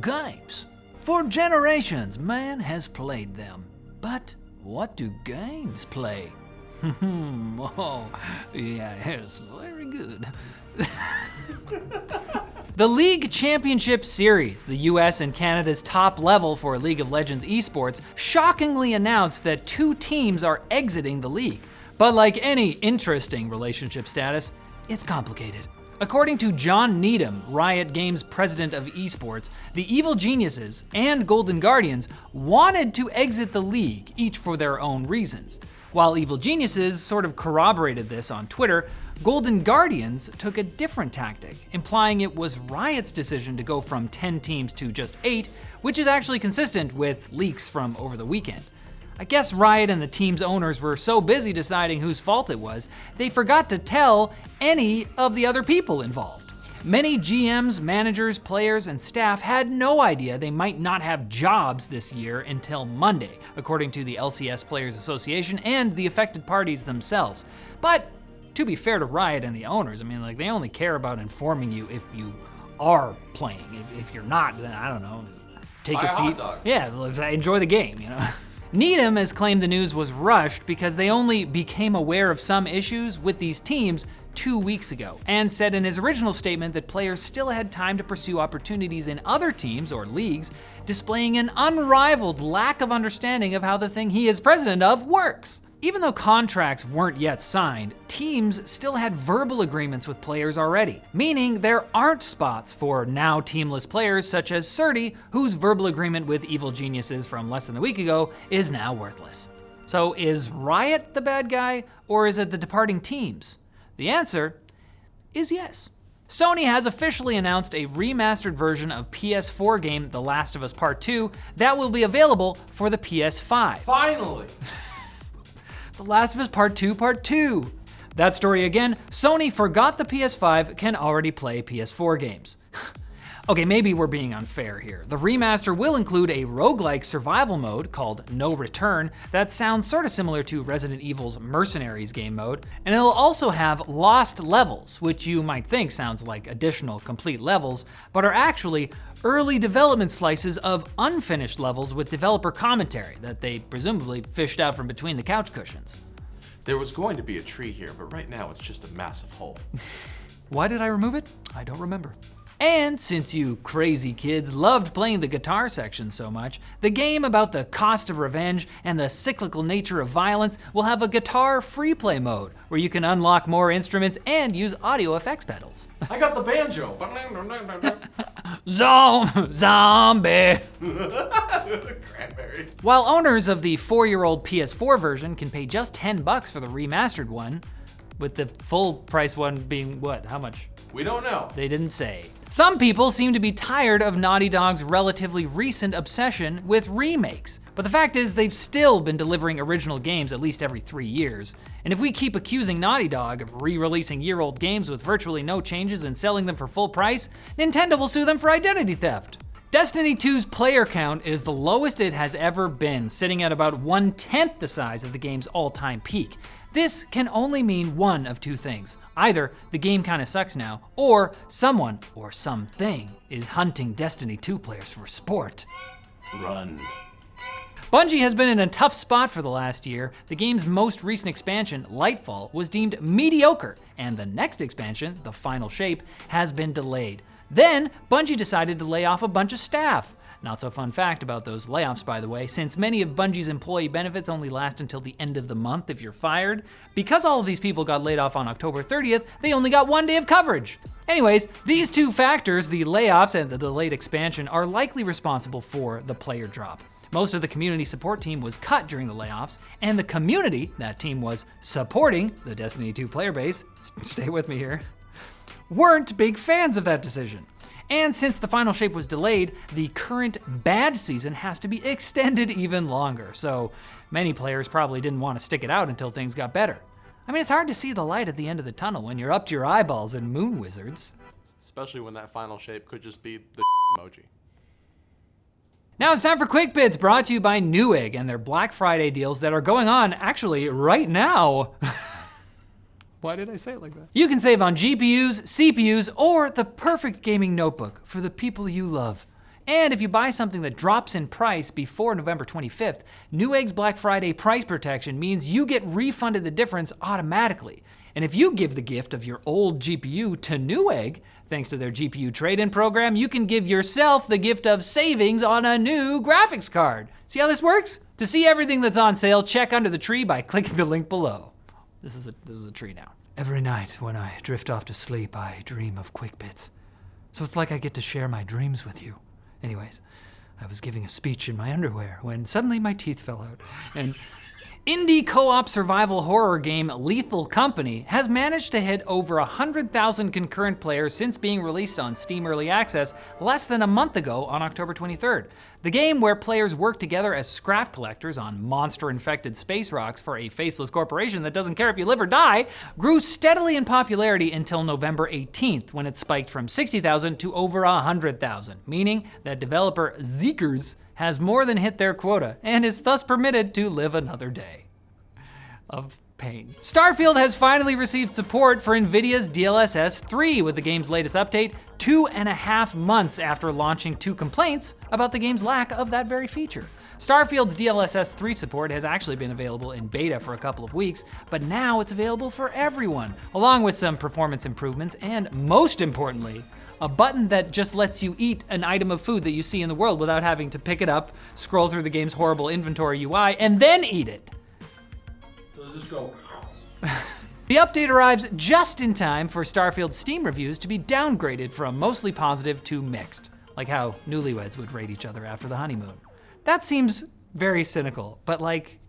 Games. For generations, man has played them. But what do games play? Oh, yes, very good. The League Championship Series, the US and Canada's top level for League of Legends esports, shockingly announced that 2 teams are exiting the league. But like any interesting relationship status, it's complicated. According to John Needham, Riot Games' president of esports, the Evil Geniuses and Golden Guardians wanted to exit the league, each for their own reasons. While Evil Geniuses sort of corroborated this on Twitter, Golden Guardians took a different tactic, implying it was Riot's decision to go from 10 teams to just 8, which is actually consistent with leaks from over the weekend. I guess Riot and the team's owners were so busy deciding whose fault it was, they forgot to tell any of the other people involved. Many GMs, managers, players, and staff had no idea they might not have jobs this year until Monday, according to the LCS Players Association and the affected parties themselves. But to be fair to Riot and the owners, I mean, like, they only care about informing you if you are playing. If you're not, then I don't know, take a seat. Yeah, enjoy the game, you know. Needham has claimed the news was rushed because they only became aware of some issues with these teams 2 weeks ago, and said in his original statement that players still had time to pursue opportunities in other teams or leagues, displaying an unrivaled lack of understanding of how the thing he is president of works. Even though contracts weren't yet signed, teams still had verbal agreements with players already, meaning there aren't spots for now teamless players such as Surdy, whose verbal agreement with Evil Geniuses from less than a week ago is now worthless. So is Riot the bad guy, or is it the departing teams? The answer is yes. Sony has officially announced a remastered version of PS4 game The Last of Us Part 2 that will be available for the PS5. Finally! The Last of Us Part 2. That story again, Sony forgot the PS5 can already play PS4 games. Okay, maybe we're being unfair here. The remaster will include a roguelike survival mode called No Return that sounds sort of similar to Resident Evil's Mercenaries game mode, and it'll also have lost levels, which you might think sounds like additional complete levels, but are actually early development slices of unfinished levels with developer commentary that they presumably fished out from between the couch cushions. There was going to be a tree here, but right now it's just a massive hole. Why did I remove it? I don't remember. And since you crazy kids loved playing the guitar section so much, the game about the cost of revenge and the cyclical nature of violence will have a guitar free play mode where you can unlock more instruments and use audio effects pedals. I got the banjo. Zombie. Cranberries. While owners of the 4-year-old PS4 version can pay just $10 for the remastered one, with the full price one being what? How much? We don't know. They didn't say. Some people seem to be tired of Naughty Dog's relatively recent obsession with remakes. But the fact is, they've still been delivering original games at least every 3 years. And if we keep accusing Naughty Dog of re-releasing year-old games with virtually no changes and selling them for full price, Nintendo will sue them for identity theft. Destiny 2's player count is the lowest it has ever been, sitting at about 1/10 the size of the game's all-time peak. This can only mean one of two things. Either the game kinda sucks now, or someone or something is hunting Destiny 2 players for sport. Run. Bungie has been in a tough spot for the last year. The game's most recent expansion, Lightfall, was deemed mediocre, and the next expansion, The Final Shape, has been delayed. Then, Bungie decided to lay off a bunch of staff. Not so fun fact about those layoffs, by the way, since many of Bungie's employee benefits only last until the end of the month if you're fired. Because all of these people got laid off on October 30th, they only got 1 day of coverage. Anyways, these two factors, the layoffs and the delayed expansion, are likely responsible for the player drop. Most of the community support team was cut during the layoffs, and the community, that team was supporting the Destiny 2 player base, stay with me here, weren't big fans of that decision. And since The Final Shape was delayed, the current bad season has to be extended even longer, so many players probably didn't want to stick it out until things got better. I mean, it's hard to see the light at the end of the tunnel when you're up to your eyeballs in moon wizards. Especially when that final shape could just be the emoji. Now it's time for Quick Bits, brought to you by Newegg and their Black Friday deals that are going on actually right now. Why did I say it like that? You can save on GPUs, CPUs, or the perfect gaming notebook for the people you love. And if you buy something that drops in price before November 25th, Newegg's Black Friday price protection means you get refunded the difference automatically. And if you give the gift of your old GPU to Newegg, thanks to their GPU trade-in program, you can give yourself the gift of savings on a new graphics card. See how this works? To see everything that's on sale, check under the tree by clicking the link below. This is a tree now. Every night when I drift off to sleep, I dream of Quick Bits. So it's like I get to share my dreams with you. Anyways, I was giving a speech in my underwear when suddenly my teeth fell out. And indie co-op survival horror game Lethal Company has managed to hit over 100,000 concurrent players since being released on Steam Early Access less than a month ago on October 23rd. The game, where players work together as scrap collectors on monster-infected space rocks for a faceless corporation that doesn't care if you live or die, grew steadily in popularity until November 18th, when it spiked from 60,000 to over 100,000, meaning that developer Zeekers has more than hit their quota and is thus permitted to live another day of pain. Starfield has finally received support for NVIDIA's DLSS 3 with the game's latest update, 2.5 months after launching to complaints about the game's lack of that very feature. Starfield's DLSS 3 support has actually been available in beta for a couple of weeks, but now it's available for everyone, along with some performance improvements and, most importantly, a button that just lets you eat an item of food that you see in the world without having to pick it up, scroll through the game's horrible inventory UI, and then eat it. Let's just go. The update arrives just in time for Starfield's Steam reviews to be downgraded from mostly positive to mixed, like how newlyweds would rate each other after the honeymoon. That seems very cynical, but like,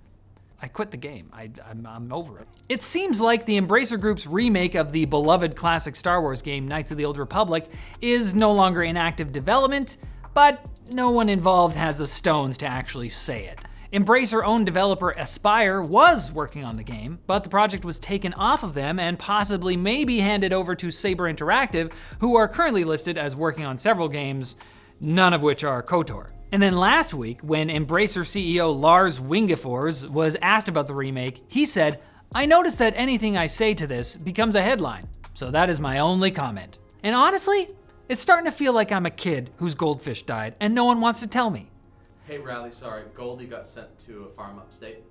I quit the game. I'm over it. It seems like the Embracer Group's remake of the beloved classic Star Wars game, Knights of the Old Republic, is no longer in active development, but no one involved has the stones to actually say it. Embracer-owned developer Aspyr was working on the game, but the project was taken off of them and possibly maybe handed over to Saber Interactive, who are currently listed as working on several games, none of which are KOTOR. And then last week, when Embracer CEO Lars Wingefors was asked about the remake, he said, "I noticed that anything I say to this becomes a headline, so that is my only comment." And honestly, it's starting to feel like I'm a kid whose goldfish died and no one wants to tell me. Hey Riley, sorry, Goldie got sent to a farm upstate.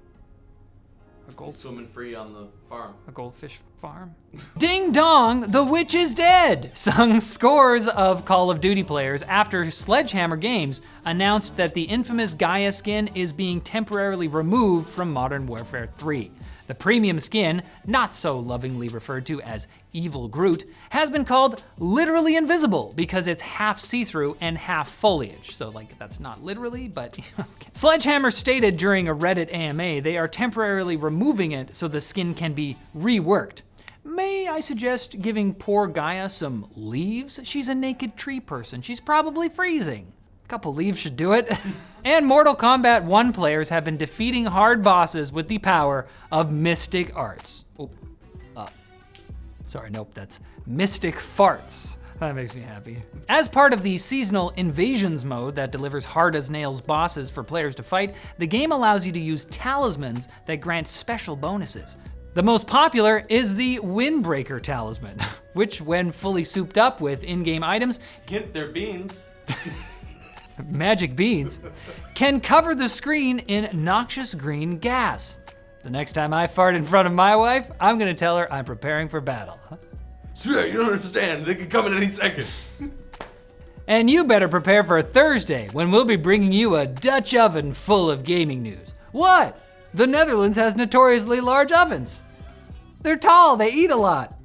He's swimming free on the farm. A goldfish farm? Ding dong, the witch is dead, sung scores of Call of Duty players after Sledgehammer Games announced that the infamous Gaia skin is being temporarily removed from Modern Warfare 3. The premium skin, not so lovingly referred to as Evil Groot, has been called literally invisible because it's half see-through and half foliage. So like, that's not literally, but okay. Sledgehammer stated during a Reddit AMA they are temporarily removing it so the skin can be reworked. May I suggest giving poor Gaia some leaves? She's a naked tree person. She's probably freezing. A couple leaves should do it. And Mortal Kombat 1 players have been defeating hard bosses with the power of Mystic Arts. Sorry, nope, that's Mystic Farts. That makes me happy. As part of the seasonal Invasions mode that delivers hard-as-nails bosses for players to fight, the game allows you to use talismans that grant special bonuses. The most popular is the Windbreaker Talisman, which when fully souped up with in-game items, Get their beans. magic beans, can cover the screen in noxious green gas. The next time I fart in front of my wife, I'm gonna tell her I'm preparing for battle. Swear, you don't understand. They could come in any second. And you better prepare for Thursday, when we'll be bringing you a Dutch oven full of gaming news. What? The Netherlands has notoriously large ovens. They're tall, they eat a lot.